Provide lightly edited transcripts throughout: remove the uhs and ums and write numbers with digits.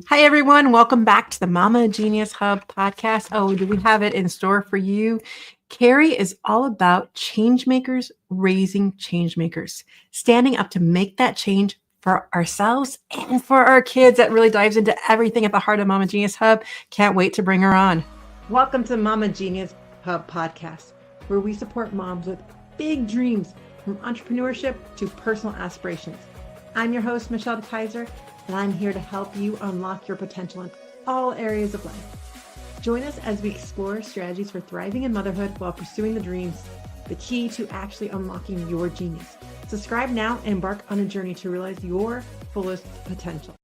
Hi, everyone. Welcome back to the Mama Genius Hub podcast. Oh, do we have it in store for you? Carrie is all about change makers raising change makers, standing up to make that change for ourselves and for our kids. That really dives into everything at the heart of Mama Genius Hub. Can't wait to bring her on. Welcome to the Mama Genius Hub podcast, where we support moms with big dreams from entrepreneurship to personal aspirations. I'm your host, Michelle Kaiser, and I'm here to help you unlock your potential in all areas of life. Join us as we explore strategies for thriving in motherhood while pursuing the dreams, the key to actually unlocking your genius. Subscribe now and embark on a journey to realize your fullest potential.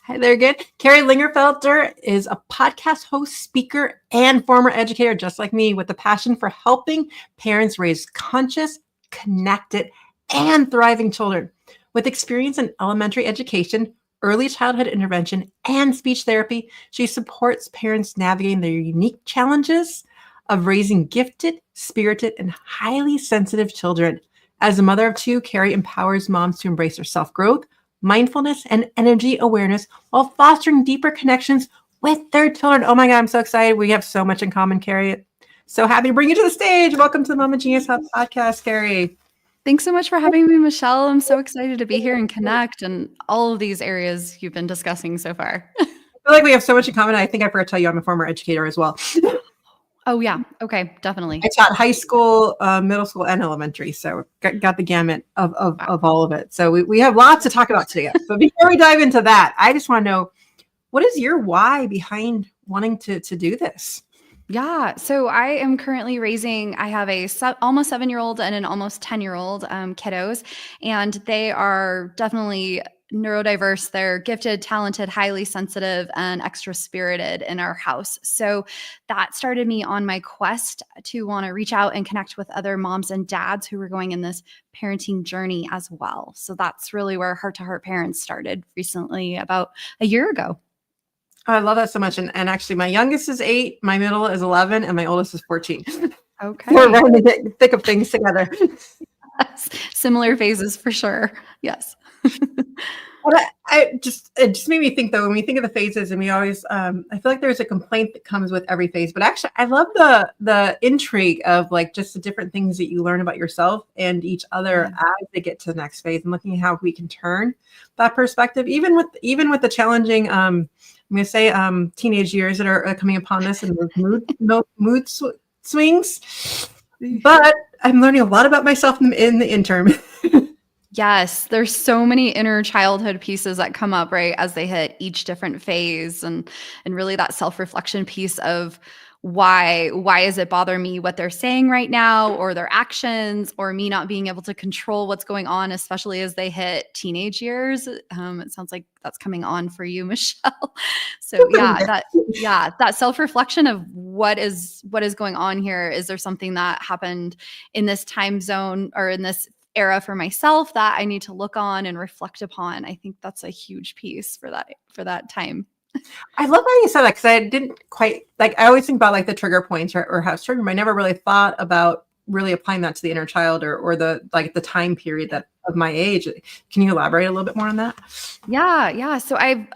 Hi there again. Carrie Lingenfelter is a podcast host, speaker, and former educator, just like me, with a passion for helping parents raise conscious, connected, and thriving children. With experience in elementary education, early childhood intervention, and speech therapy, she supports parents navigating their unique challenges of raising gifted, spirited, and highly sensitive children. As a mother of two, Carrie empowers moms to embrace their self-growth, mindfulness, and energy awareness while fostering deeper connections with their children. Oh my God, I'm so excited. We have so much in common, Carrie. So happy to bring you to the stage. Welcome to the Mama Genius Hub podcast, Carrie. Thanks so much for having me, Michelle. I'm so excited to be here and connect in all of these areas you've been discussing so far. I feel like we have so much in common. I think I forgot to tell you I'm a former educator as well. Oh, yeah. Okay, definitely. I taught high school, middle school, and elementary. So got the gamut of all of it. So we have lots to talk about today. But before we dive into that, I just want to know, what is your why behind wanting to do this? Yeah. So I am currently I have a almost 7-year-old and an almost 10-year-old kiddos, and they are definitely neurodiverse. They're gifted, talented, highly sensitive, and extra spirited in our house. So that started me on my quest to want to reach out and connect with other moms and dads who were going in this parenting journey as well. So that's really where Heart to Heart Parents started recently, about a year ago. I love that so much. And actually, my youngest is 8, my middle is 11, and my oldest is 14. Okay. We're right in the thick of things together. Yes. Similar phases for sure. Yes. It just made me think, though, when we think of the phases, and we always, I feel like there's a complaint that comes with every phase. But actually, I love the intrigue of like just the different things that you learn about yourself and each other as they get to the next phase, and looking at how we can turn that perspective, even with the challenging, I'm going to say, teenage years that are coming upon us, and those mood swings. But I'm learning a lot about myself in the interim. Yes, there's so many inner childhood pieces that come up, right, as they hit each different phase, and really that self-reflection piece of why is it bother me what they're saying right now, or their actions, or me not being able to control what's going on, especially as they hit teenage years. It sounds like that's coming on for you, Michelle. So that self-reflection of what is going on here. Is there something that happened in this time zone or in this era for myself that I need to look on and reflect upon? I think that's a huge piece for that time. I love how you said that, because I didn't quite, like, I always think about like the trigger points or how it's triggered, but I never really thought about really applying that to the inner child or the time period that of my age. Can you elaborate a little bit more on that? Yeah. So I've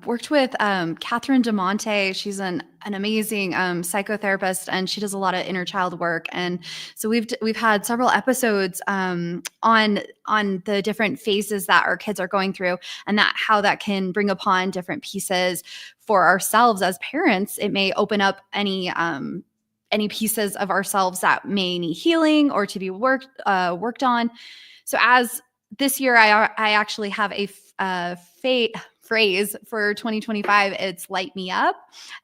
worked with Catherine DeMonte. She's an amazing psychotherapist, and she does a lot of inner child work. And so we've had several episodes on the different phases that our kids are going through, and how that can bring upon different pieces for ourselves as parents. It may open up any pieces of ourselves that may need healing or to be worked on. So as this year, I actually have a phrase for 2025. It's light me up.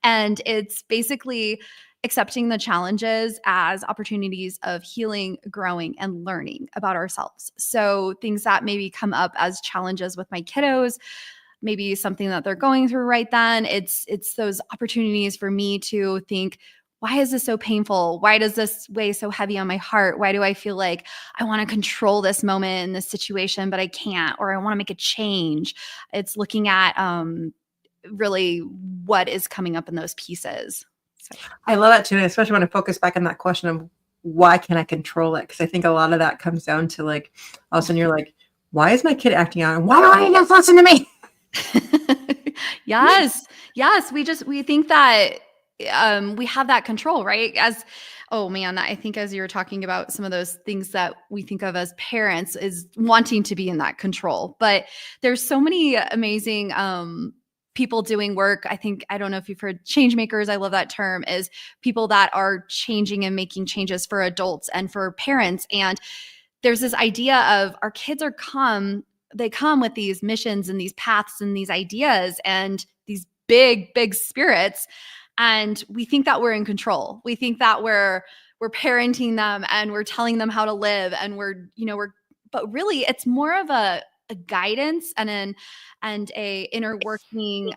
And it's basically accepting the challenges as opportunities of healing, growing, and learning about ourselves. So things that maybe come up as challenges with my kiddos, maybe something that they're going through right then. It's those opportunities for me to think, why is this so painful? Why does this weigh so heavy on my heart? Why do I feel like I want to control this moment in this situation, but I can't, or I want to make a change? It's looking at really what is coming up in those pieces. So. I love that too, especially when I focus back on that question of why can I control it? Because I think a lot of that comes down to like, all of a sudden you're like, why is my kid acting out? And why don't he just listen to me? Yes. Yes. We think that we have that control, right? Oh man, I think as you were talking about some of those things that we think of as parents is wanting to be in that control. But there's so many amazing people doing work. I don't know if you've heard change makers. I love that term, is people that are changing and making changes for adults and for parents. And there's this idea of our kids they come with these missions and these paths and these ideas and these big, big spirits. And we think that we're in control. We think that we're parenting them and we're telling them how to live. And but really it's more of a guidance and a inner working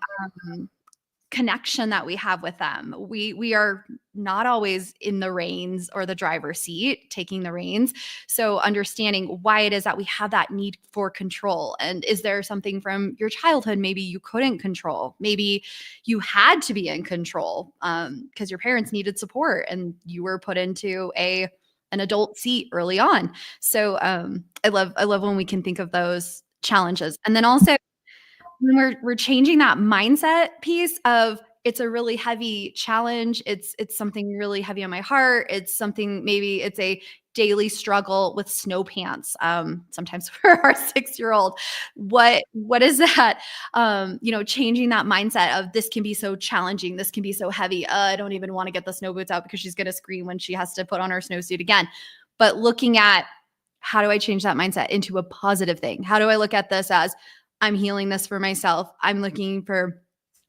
connection that we have with them. We are not always in the reins or the driver's seat taking the reins. So understanding why it is that we have that need for control. And is there something from your childhood maybe you couldn't control? Maybe you had to be in control because your parents needed support and you were put into an adult seat early on. So I love when we can think of those challenges. And then also when we're changing that mindset piece of it's a really heavy challenge. It's something really heavy on my heart. It's something, maybe it's a daily struggle with snow pants. Sometimes for our 6-year-old, what is that? Changing that mindset of this can be so challenging. This can be so heavy. I don't even want to get the snow boots out because she's going to scream when she has to put on her snowsuit again. But looking at how do I change that mindset into a positive thing? How do I look at this as I'm healing this for myself. I'm looking for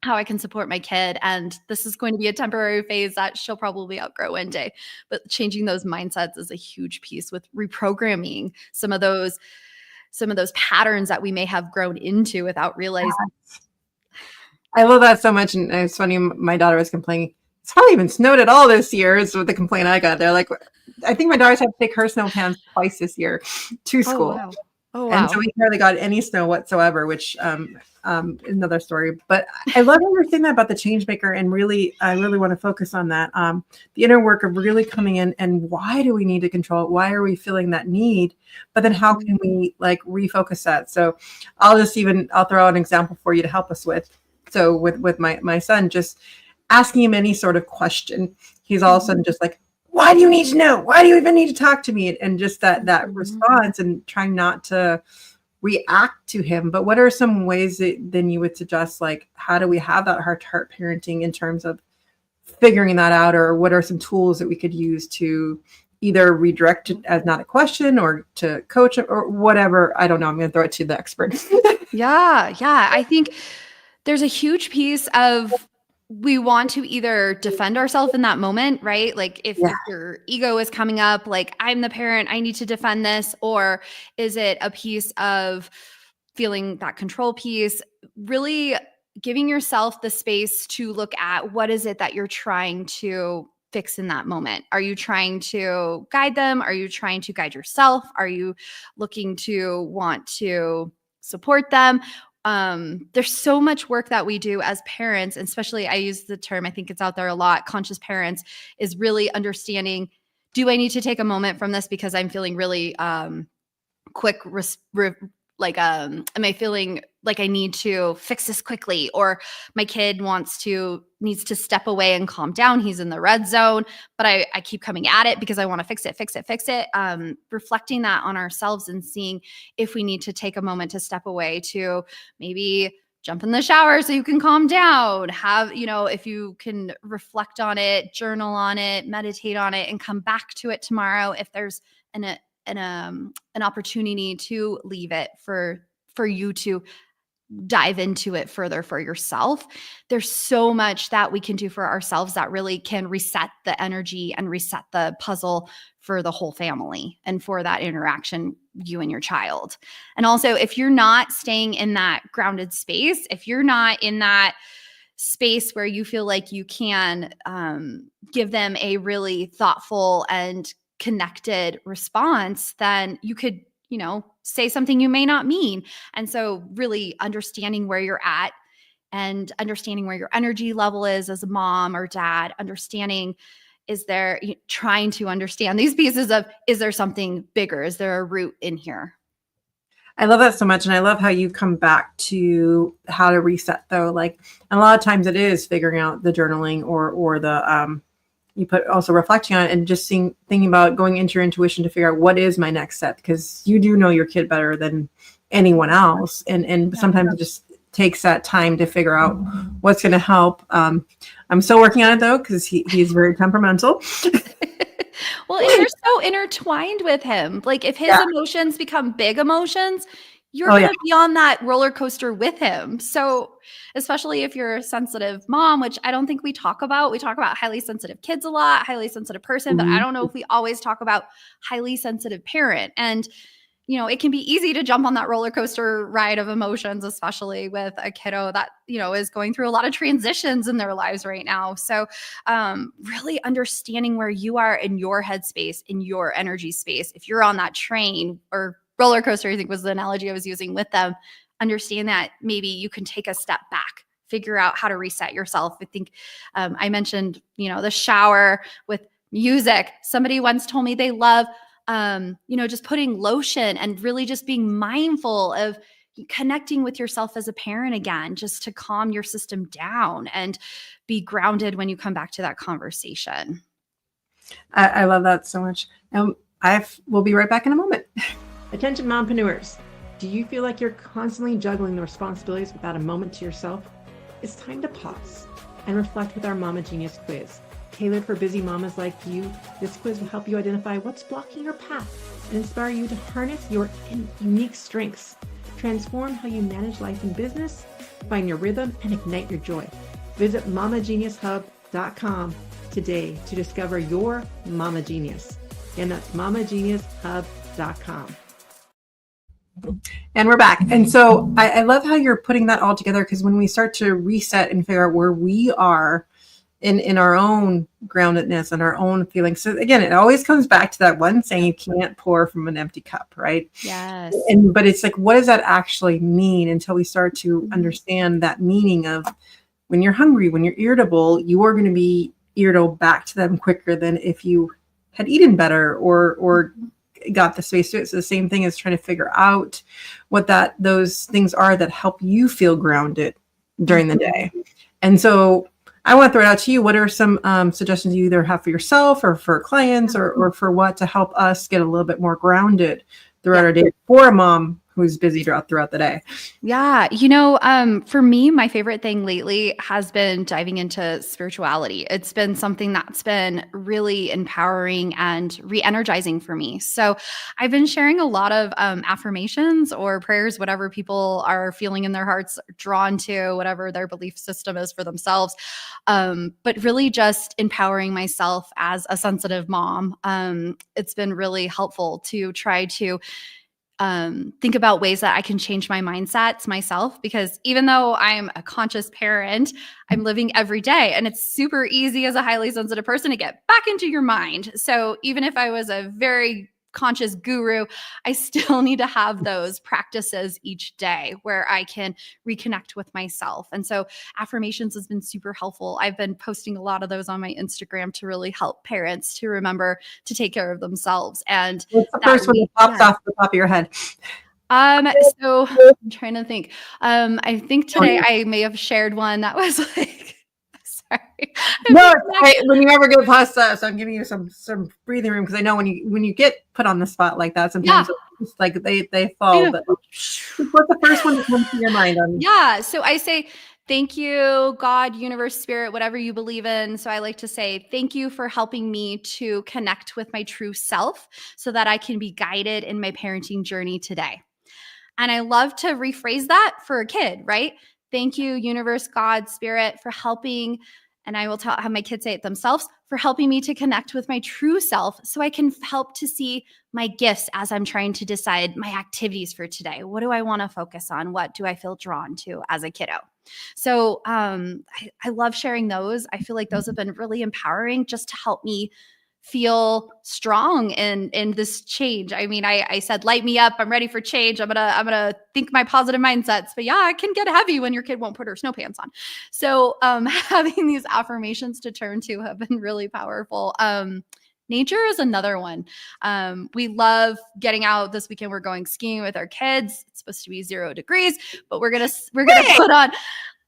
how I can support my kid. And this is going to be a temporary phase that she'll probably outgrow one day. But changing those mindsets is a huge piece with reprogramming some of those patterns that we may have grown into without realizing. I love that so much. And it's funny, my daughter was complaining, it's hardly even snowed at all this year. Is what the complaint I got. They're like, I think my daughter's had to take her snow pants twice this year to school. Wow. Oh, wow. And so we barely got any snow whatsoever, which another story. But I love how you're saying that about the change maker, and I really want to focus on that. The inner work of really coming in, and why do we need to control it? Why are we feeling that need? But then how can we refocus that? So I'll throw out an example for you to help us with. So with my son, just asking him any sort of question, he's all of a sudden just like, why do you need to know? Why do you even need to talk to me? And just that response, and trying not to react to him. But what are some ways that then you would suggest, how do we have that heart-to-heart parenting in terms of figuring that out? Or what are some tools that we could use to either redirect it as not a question or to coach or whatever? I don't know. I'm going to throw it to the expert. Yeah. I think there's a huge piece of we want to either defend ourselves in that moment, right? Like if your ego is coming up, like I'm the parent, I need to defend this. Or is it a piece of feeling that control piece, really giving yourself the space to look at what is it that you're trying to fix in that moment? Are you trying to guide them? Are you trying to guide yourself? Are you looking to want to support them? There's so much work that we do as parents, and especially I use the term, I think it's out there a lot, conscious parents, is really understanding, do I need to take a moment from this because I'm feeling really quick, am I feeling like I need to fix this quickly? Or my kid needs to step away and calm down. He's in the red zone, but I keep coming at it because I want to fix it. Reflecting that on ourselves and seeing if we need to take a moment to step away to maybe jump in the shower so you can calm down. If you can reflect on it, journal on it, meditate on it, and come back to it tomorrow if there's an opportunity to leave it for you to dive into it further for yourself. There's so much that we can do for ourselves that really can reset the energy and reset the puzzle for the whole family and for that interaction, you and your child. And also, if you're not staying in that grounded space, if you're not in that space where you feel like you can give them a really thoughtful and connected response, then you could, say something you may not mean. And so really understanding where you're at and understanding where your energy level is as a mom or dad, trying to understand these pieces of, is there something bigger? Is there a root in here? I love that so much. And I love how you come back to how to reset though. Like, and a lot of times it is figuring out the journaling or the, you put also reflecting on it and just thinking about going into your intuition to figure out what is my next step, because you do know your kid better than anyone else. And sometimes it just takes that time to figure out what's going to help. I'm still working on it though, because he's very temperamental. Well, and you're so intertwined with him. Like if his emotions become big emotions, you're going to be on that roller coaster with him. So especially if you're a sensitive mom, which I don't think we talk about. We talk about highly sensitive kids a lot, highly sensitive person, but I don't know if we always talk about highly sensitive parent. And it can be easy to jump on that roller coaster ride of emotions, especially with a kiddo that, is going through a lot of transitions in their lives right now. So really understanding where you are in your headspace, in your energy space. If you're on that train or roller coaster, I think was the analogy I was using with them, understand that maybe you can take a step back, figure out how to reset yourself. I think I mentioned, the shower with music. Somebody once told me they love just putting lotion and really just being mindful of connecting with yourself as a parent again, just to calm your system down and be grounded when you come back to that conversation. I love that so much. We'll be right back in a moment. Attention mompreneurs. Do you feel like you're constantly juggling the responsibilities without a moment to yourself? It's time to pause and reflect with our Mama Genius quiz. Tailored for busy mamas like you, this quiz will help you identify what's blocking your path and inspire you to harness your unique strengths. Transform how you manage life and business, find your rhythm, and ignite your joy. Visit mamageniushub.com today to discover your Mama Genius. And that's mamageniushub.com. And we're back. And so I love how you're putting that all together, because when we start to reset and figure out where we are in our own groundedness and our own feelings. So again, it always comes back to that one saying, you can't pour from an empty cup, right? Yes. But it's like, what does that actually mean until we start to understand that meaning of when you're hungry, when you're irritable, you are going to be irritable back to them quicker than if you had eaten better or got the space to it. So the same thing is trying to figure out what those things are that help you feel grounded during the day. And so I want to throw it out to you. What are some suggestions you either have for yourself or for clients or for what to help us get a little bit more grounded throughout our day for a mom who's busy throughout the day? Yeah. For me, my favorite thing lately has been diving into spirituality. It's been something that's been really empowering and re-energizing for me. So I've been sharing a lot of affirmations or prayers, whatever people are feeling in their hearts, drawn to, whatever their belief system is for themselves. But really just empowering myself as a sensitive mom. It's been really helpful to try to think about ways that I can change my mindsets myself, because even though I'm a conscious parent, I'm living every day, and it's super easy as a highly sensitive person to get back into your mind. So even if I was a very conscious guru, I still need to have those practices each day where I can reconnect with myself. And so affirmations has been super helpful. I've been posting a lot of those on my Instagram to really help parents to remember to take care of themselves. And what's the first one that pops off the top of your head? So I'm trying to think. I think today I may have shared one that was like, sorry. No, when you ever go past that, so I'm giving you some breathing room, because I know when you get put on the spot like that, sometimes it's like they fall. But what's the first one that comes to your mind? Yeah, so I say, thank you, God, universe, spirit, whatever you believe in. So I like to say, thank you for helping me to connect with my true self so that I can be guided in my parenting journey today. And I love to rephrase that for a kid, right? Thank you, universe, God, spirit, for helping. And I will have my kids say it themselves, for helping me to connect with my true self so I can help to see my gifts as I'm trying to decide my activities for today. What do I want to focus on? What do I feel drawn to as a kiddo? So I love sharing those. I feel like those have been really empowering just to help me feel strong in this change. I mean, I said, light me up. I'm ready for change. I'm gonna think my positive mindsets. But yeah, it can get heavy when your kid won't put her snow pants on. So having these affirmations to turn to have been really powerful. Nature is another one. We love getting out. This weekend we're going skiing with our kids. It's supposed to be 0 degrees, but we're gonna put on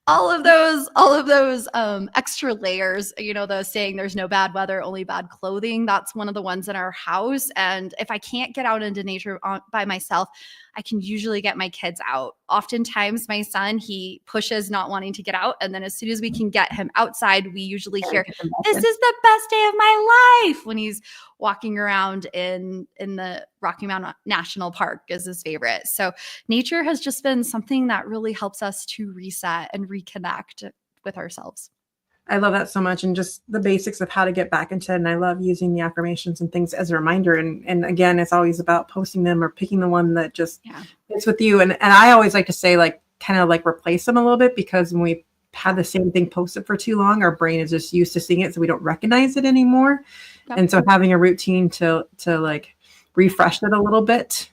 all of those extra layers. The saying, there's no bad weather, only bad clothing. That's one of the ones in our house. And if I can't get out into nature by myself, I can usually get my kids out. Oftentimes my son, he pushes not wanting to get out. And then as soon as we can get him outside, we usually hear, this is the best day of my life, when he's walking around in the Rocky Mountain National Park is his favorite. So nature has just been something that really helps us to reset and reconnect with ourselves. I love that so much, and just the basics of how to get back into it. And I love using the affirmations and things as a reminder. And again, it's always about posting them or picking the one that just fits with you. And I always like to say, like, kind of like replace them a little bit, because when we have the same thing posted for too long, our brain is just used to seeing it, so we don't recognize it anymore. Yep. And so having a routine to like refresh it a little bit,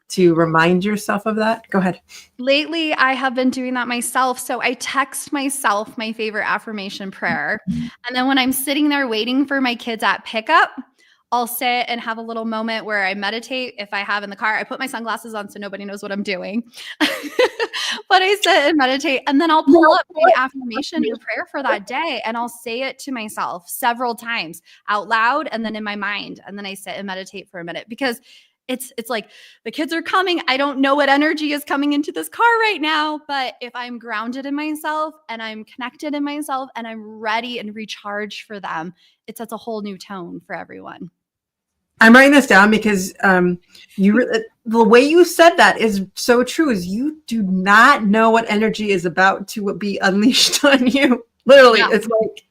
to remind yourself of that. Go ahead. Lately, I have been doing that myself. So I text myself my favorite affirmation prayer. And then when I'm sitting there waiting for my kids at pickup, I'll sit and have a little moment where I meditate. If I have in the car, I put my sunglasses on so nobody knows what I'm doing. But I sit and meditate, and then I'll pull up the affirmation or prayer for that day, and I'll say it to myself several times out loud and then in my mind. And then I sit and meditate for a minute, because it's like the kids are coming. I don't know what energy is coming into this car right now, but if I'm grounded in myself and I'm connected in myself and I'm ready and recharged for them, it sets a whole new tone for everyone. I'm writing this down because the way you said that is so true. Is you do not know what energy is about to be unleashed on you. Literally, it's like,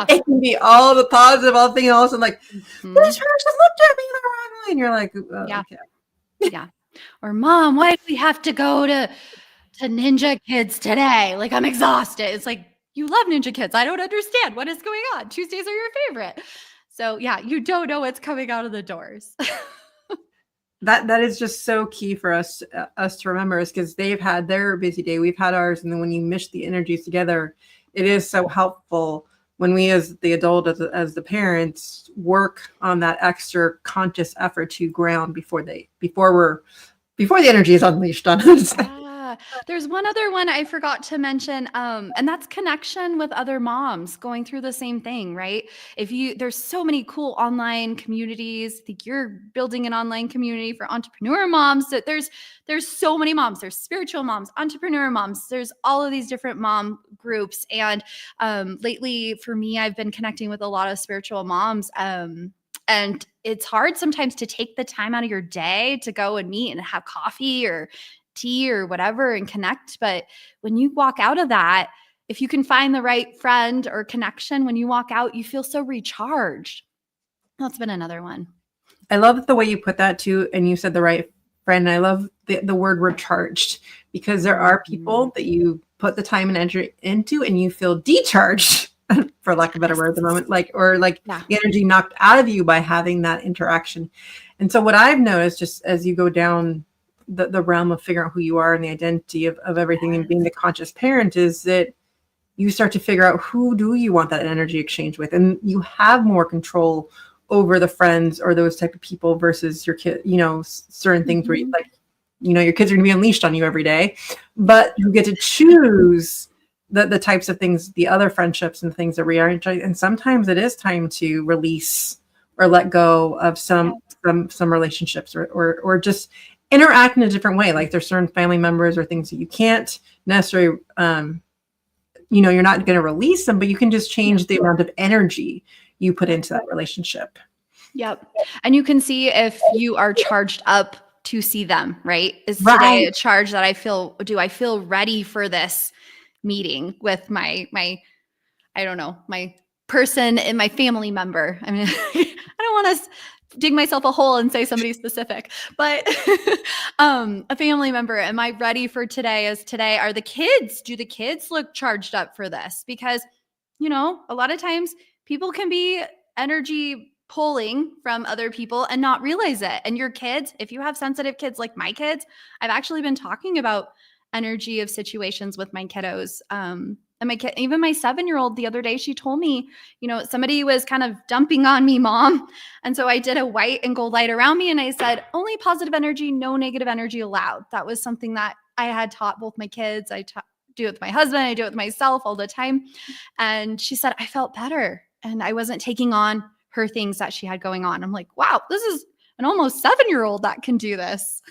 it can be all the positive, all the things else, and like, this person looked at me the wrong way, and you're like, okay. Or, Mom, why do we have to go to Ninja Kids today? Like, I'm exhausted. It's like, you love Ninja Kids. I don't understand what is going on. Tuesdays are your favorite. So you don't know what's coming out of the doors. That is just so key for us to remember, is because they've had their busy day, we've had ours, and then when you mesh the energies together, it is so helpful when we, as the adult, as the parents, work on that extra conscious effort to ground before the energy is unleashed on us. There's one other one I forgot to mention, and that's connection with other moms going through the same thing, right? There's so many cool online communities. I think you're building an online community for entrepreneur moms. That there's so many moms. There's spiritual moms, entrepreneur moms. There's all of these different mom groups. And lately, for me, I've been connecting with a lot of spiritual moms. And it's hard sometimes to take the time out of your day to go and meet and have coffee or tea or whatever and connect. But when you walk out of that, if you can find the right friend or connection, when you walk out, you feel so recharged. That's been another one. I love the way you put that too. And you said the right friend. I love the word recharged, because there are people that you put the time and energy into and you feel decharged, for lack of a better word at the moment, the energy knocked out of you by having that interaction. And so what I've noticed, just as you go down the realm of figuring out who you are and the identity of everything and being the conscious parent, is that you start to figure out, who do you want that energy exchange with? And you have more control over the friends or those type of people versus your kid, certain things where your kids are going to be unleashed on you every day, but you get to choose the types of things, the other friendships and things that we are enjoying. And sometimes it is time to release or let go of some relationships or just interact in a different way. Like there's certain family members or things that you can't necessarily, you're not going to release them, but you can just change the amount of energy you put into that relationship. Yep. And you can see if you are charged up to see them, right? Is today a charge that do I feel ready for this meeting with my person and my family member? I mean, I don't want to dig myself a hole and say somebody specific, but a family member. Am I ready for today? Do the kids look charged up for this? Because, a lot of times people can be energy pulling from other people and not realize it. And your kids, if you have sensitive kids like my kids, I've actually been talking about energy of situations with my kiddos And my kid, even my 7-year-old the other day, she told me, somebody was kind of dumping on me, mom. And so I did a white and gold light around me. And I said, only positive energy, no negative energy allowed. That was something that I had taught both my kids. Do it with my husband. I do it with myself all the time. And she said, I felt better. And I wasn't taking on her things that she had going on. I'm like, wow, this is an almost 7-year-old that can do this.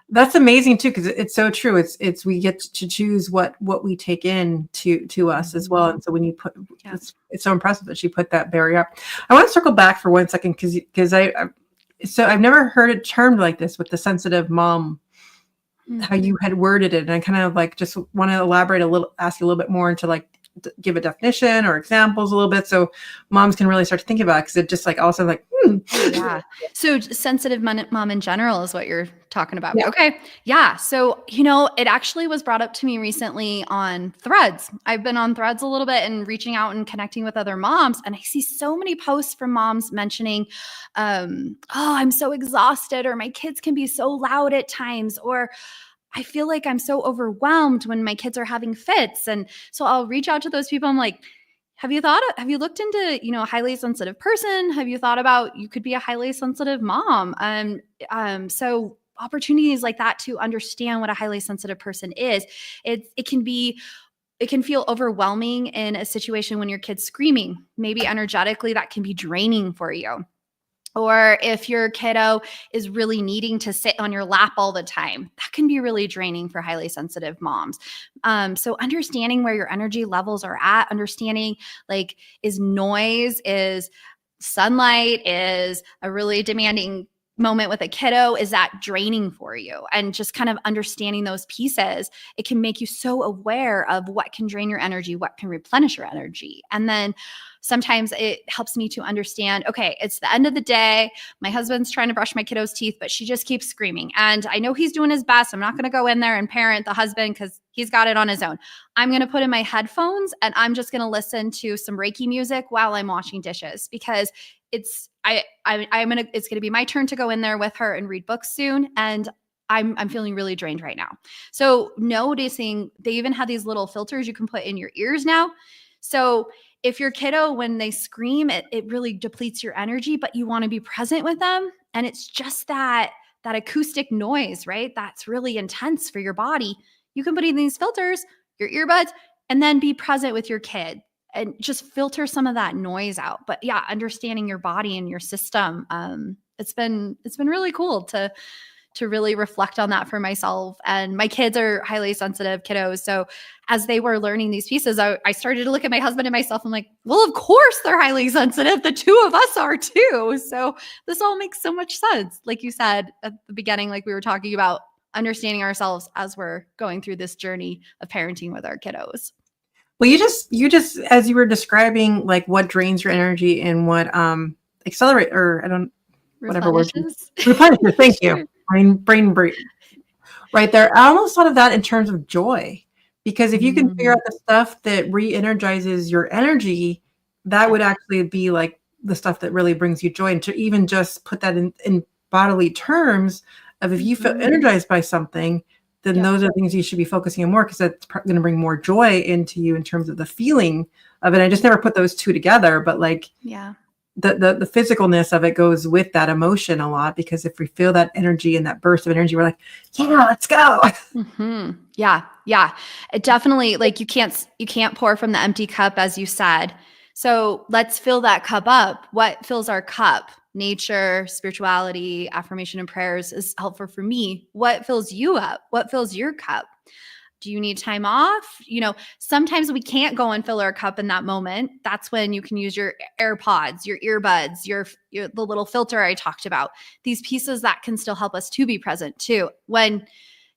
That's amazing too, because it's so true. It's we get to choose what we take in to us as well. And so when you put, it's so impressive that she put that barrier up. I want to circle back for 1 second because I've never heard it termed like this with the sensitive mom, how you had worded it, and I kind of like just want to elaborate a little, ask you a little bit more into like give a definition or examples a little bit so moms can really start to think about it, because it just like also like Yeah. So sensitive mom in general is what you're talking about. Yeah. Okay. Yeah. So, it actually was brought up to me recently on Threads. I've been on Threads a little bit and reaching out and connecting with other moms. And I see so many posts from moms mentioning, oh, I'm so exhausted, or my kids can be so loud at times, or I feel like I'm so overwhelmed when my kids are having fits. And so I'll reach out to those people. I'm like, have you looked into, a highly sensitive person? Have you thought about, you could be a highly sensitive mom? So opportunities like that to understand what a highly sensitive person is, it can feel overwhelming in a situation when your kid's screaming. Maybe energetically that can be draining for you. Or if your kiddo is really needing to sit on your lap all the time, that can be really draining for highly sensitive moms. So understanding where your energy levels are at, understanding like, is noise, is sunlight, is a really demanding moment with a kiddo, is that draining for you? And just kind of understanding those pieces, it can make you so aware of what can drain your energy, what can replenish your energy. And then sometimes it helps me to understand, okay, it's the end of the day. My husband's trying to brush my kiddo's teeth, but she just keeps screaming. And I know he's doing his best. I'm not going to go in there and parent the husband because he's got it on his own. I'm going to put in my headphones and I'm just going to listen to some Reiki music while I'm washing dishes, because it's going to be my turn to go in there with her and read books soon. And I'm feeling really drained right now. So noticing, they even have these little filters you can put in your ears now. So if your kiddo, when they scream, it really depletes your energy, but you want to be present with them. And it's just that acoustic noise, right? That's really intense for your body. You can put in these filters, your earbuds, and then be present with your kid and just filter some of that noise out. But yeah, understanding your body and your system. It's been really cool to really reflect on that for myself. And my kids are highly sensitive kiddos. So as they were learning these pieces, I started to look at my husband and myself. I'm like, well, of course they're highly sensitive. The two of us are too. So this all makes so much sense. Like you said at the beginning, like we were talking about understanding ourselves as we're going through this journey of parenting with our kiddos. Well, you just, as you were describing, like what drains your energy and what accelerate, or I don't, whatever word. Replenishes. Thank you. Brain right there. I almost thought of that in terms of joy, because if you can figure out the stuff that re-energizes your energy, that would actually be like the stuff that really brings you joy. And to even just put that in bodily terms of, if you feel energized by something, then those are things you should be focusing on more, because that's going to bring more joy into you in terms of the feeling of it. I just never put those two together, but like, the physicalness of it goes with that emotion a lot, because if we feel that energy and that burst of energy, we're like, yeah, let's go. Yeah. It definitely, like, you can't pour from the empty cup, as you said. So let's fill that cup up. What fills our cup? Nature, spirituality, affirmation, and prayers is helpful for me. What fills you up? What fills your cup? Do you need time off? Sometimes we can't go and fill our cup in that moment. That's when you can use your AirPods, your earbuds, the little filter I talked about. These pieces that can still help us to be present too. When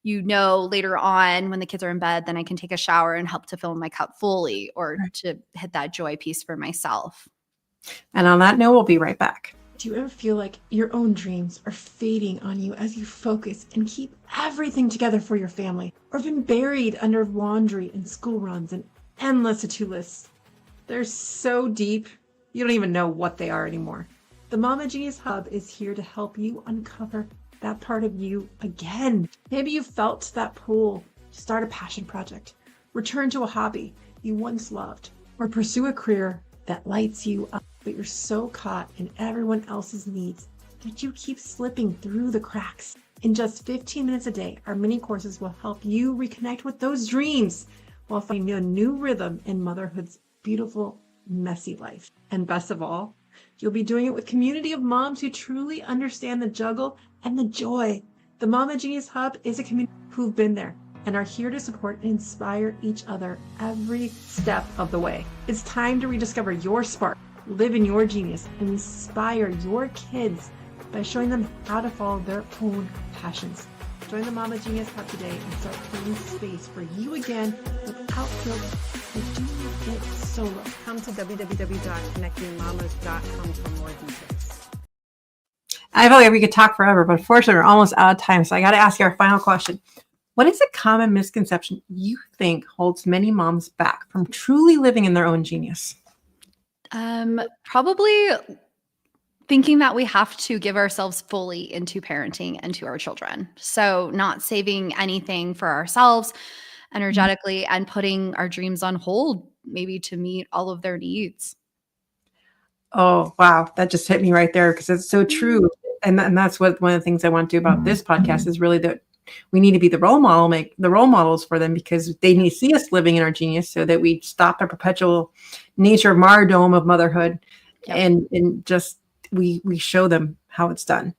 later on when the kids are in bed, then I can take a shower and help to fill my cup fully, or to hit that joy piece for myself. And on that note, we'll be right back. Do you ever feel like your own dreams are fading on you as you focus and keep everything together for your family, or been buried under laundry and school runs and endless to-do lists? They're so deep, you don't even know what they are anymore. The Mama Genius Hub is here to help you uncover that part of you again. Maybe you felt that pull to start a passion project, return to a hobby, you once loved, or pursue a career that lights you up, but you're so caught in everyone else's needs that you keep slipping through the cracks. In just 15 minutes a day, our mini courses will help you reconnect with those dreams while finding a new rhythm in motherhood's beautiful, messy life. And best of all, you'll be doing it with a community of moms who truly understand the juggle and the joy. The Mama Genius Hub is a community who've been there and are here to support and inspire each other every step of the way. It's time to rediscover your spark, live in your genius, and inspire your kids by showing them how to follow their own passions. Join the Mama Genius Hub today and start creating space for you again without guilt for doing it solo. Come to www.connectingmamas.com for more details. I feel like we could talk forever, but unfortunately, we're almost out of time. So I got to ask you our final question. What is a common misconception you think holds many moms back from truly living in their own genius? Probably thinking that we have to give ourselves fully into parenting and to our children. So not saving anything for ourselves energetically and putting our dreams on hold, maybe to meet all of their needs. Oh, wow. That just hit me right there because it's so true. And that's what one of the things I want to do about this podcast is really that we need to be the role models for them because they need to see us living in our genius so that we stop the perpetual nature of martyrdom of motherhood. Yep. and just we show them how it's done.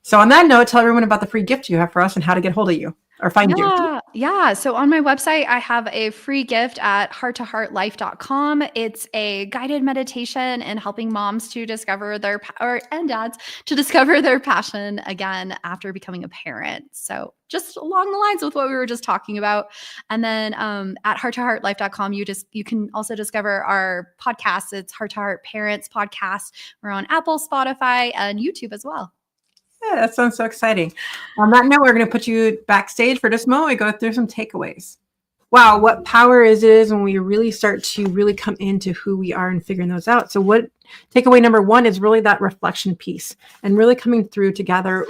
So on that note, tell everyone about the free gift you have for us and how to get hold of you or find you. Yeah. So on my website, I have a free gift at hearttoheartlife.com. It's a guided meditation and helping moms to discover and dads to discover their passion again after becoming a parent. So just along the lines with what we were just talking about. And then at hearttoheartlife.com, you can also discover our podcast. It's Heart to Heart Parents Podcast. We're on Apple, Spotify, and YouTube as well. Yeah, that sounds so exciting. On that note, we're going to put you backstage for just a moment. We go through some takeaways. Wow, what power is when we really start to really come into who we are and figuring those out. So what takeaway number one is really that reflection piece and really coming through together.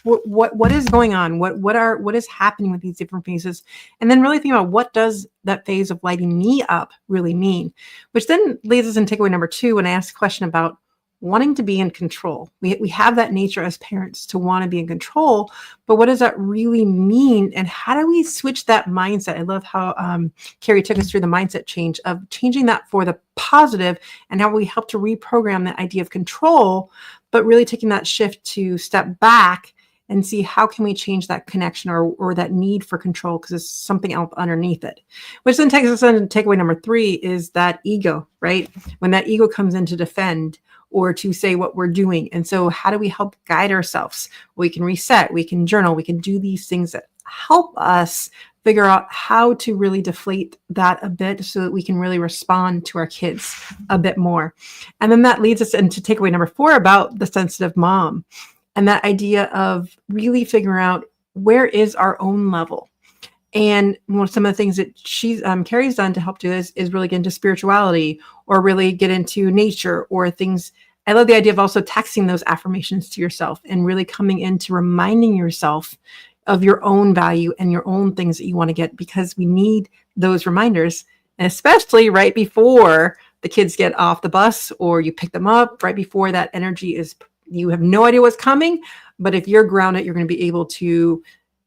What is going on? What is happening with these different phases? And then really think about what does that phase of lighting me up really mean? Which then leads us in takeaway number two when I ask a question about wanting to be in control. We have that nature as parents to want to be in control, but what does that really mean? And how do we switch that mindset? I love how Carrie took us through the mindset change of changing that for the positive and how we help to reprogram that idea of control, but really taking that shift to step back and see how can we change that connection or that need for control because there's something else underneath it. Which then takes us into takeaway number three is that ego, right? When that ego comes in to defend or to say what we're doing. And so how do we help guide ourselves? We can reset, we can journal, we can do these things that help us figure out how to really deflate that a bit so that we can really respond to our kids a bit more. And then that leads us into takeaway number four about the sensitive mom and that idea of really figuring out where is our own level. And some of the things that Carrie's done to help do this is really get into spirituality or really get into nature or things. I love the idea of also texting those affirmations to yourself and really coming into reminding yourself of your own value and your own things that you want to get because we need those reminders. And especially right before the kids get off the bus or you pick them up, right before that energy is, you have no idea what's coming. But if you're grounded, you're going to be able to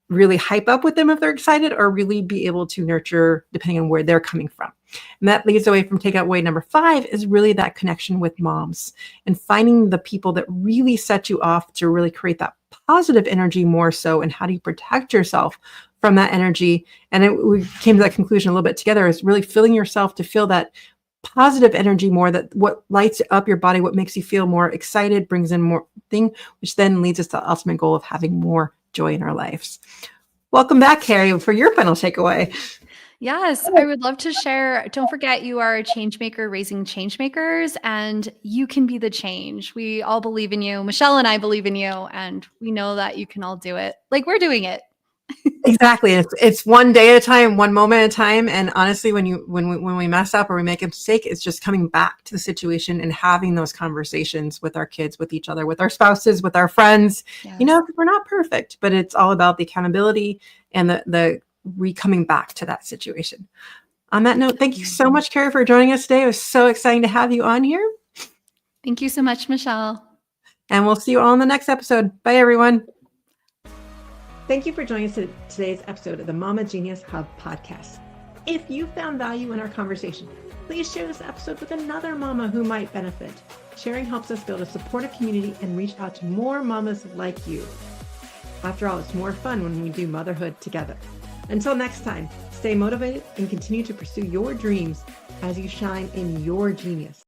really hype up with them if they're excited or really be able to nurture depending on where they're coming from. And that leads away from takeaway number five is really that connection with moms and finding the people that really set you off to really create that positive energy more so. And how do you protect yourself from that energy? And we came to that conclusion a little bit together is really filling yourself to feel that positive energy more, that what lights up your body, what makes you feel more excited, brings in more thing, which then leads us to the ultimate goal of having more joy in our lives. Welcome back, Carrie, for your final takeaway. Yes, I would love to share. Don't forget, you are a change maker raising change makers, and you can be the change. We all believe in you. Michelle and I believe in you, and we know that you can all do it. Like we're doing it. Exactly. It's one day at a time, one moment at a time. And honestly, when we mess up or we make a mistake, it's just coming back to the situation and having those conversations with our kids, with each other, with our spouses, with our friends. Yes. Because we're not perfect, but it's all about the accountability and the coming back to that situation. On that note, thank you so much, Carrie, for joining us today. It was so exciting to have you on here. Thank you so much, Michelle. And we'll see you all in the next episode. Bye, everyone. Thank you for joining us in today's episode of the Mama Genius Hub podcast. If you found value in our conversation, please share this episode with another mama who might benefit. Sharing helps us build a supportive community and reach out to more mamas like you. After all, it's more fun when we do motherhood together. Until next time, stay motivated and continue to pursue your dreams as you shine in your genius.